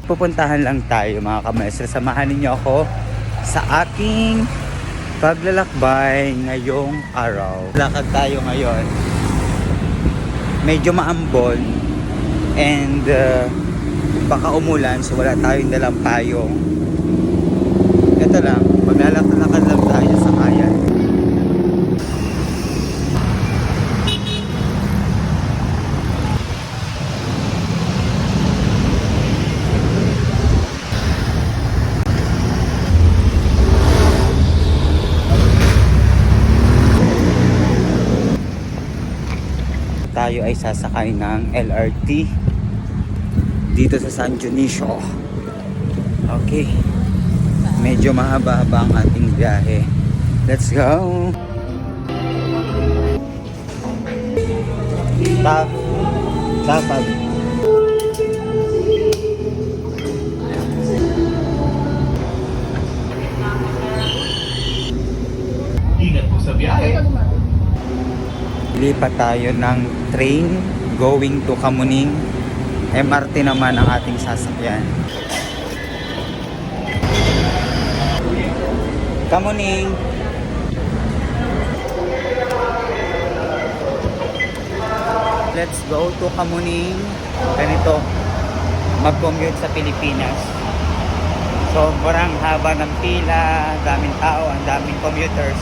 Pupuntahan lang tayo mga kamaestro. Samahan ninyo ako sa aking paglalakbay ngayong araw. Lakad tayo ngayon. Medyo maambon and baka umulan, so wala tayong dalang payong. Ito lang, maglalakad lang tayo sa kayan. Tayo ay sasakay ng LRT dito sa San Dionisio. Okay, medyo mahaba-haba ang ating biyahe. Let's go. Tapag. Ingat po sa biyahe. Lipat tayo ng train going to Kamuning. MRT naman ang ating sasakyan. Kamuning. Let's go to Kamuning. Ganito mag-commute sa Pilipinas. Sobrang haba ng pila, daming tao, ang daming commuters.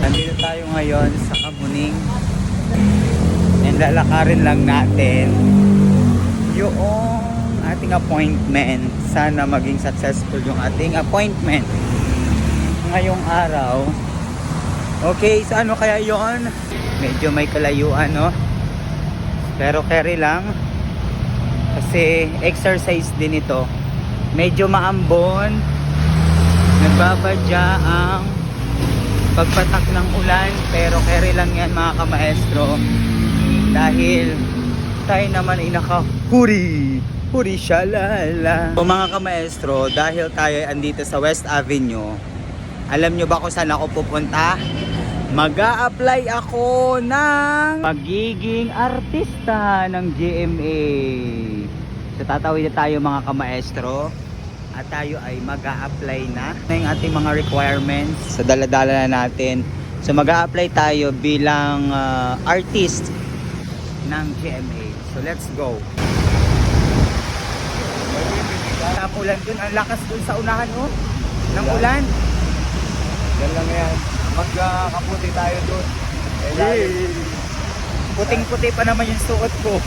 Nandito tayo ngayon sa Kamuning and lalakarin lang natin yung ating appointment. Sana maging successful yung ating appointment ngayong araw. Okay, so ano kaya yon? Medyo may kalayuan, no? Pero carry lang kasi exercise din ito. Medyo maambon, nagbabadya ang pagpatak ng ulan, pero carry lang yan mga kamaestro dahil tayo naman ay naka-huri shalala. So mga kamaestro, dahil tayo andito sa West Avenue, alam nyo ba kung saan ako pupunta? Mag-a-apply ako ng magiging artista ng GMA. So tatawid na tayo mga kamaestro at tayo ay mag-a-apply na yung ating mga requirements sa dala-dala na natin. So mag-a-apply tayo bilang artist ng GMA. So let's go. Ang ulan dun, ang lakas dun sa unahan, oh, ng ulan. Yan lang yan. Magkaputi tayo doon. Puting-puti pa naman yung suot ko.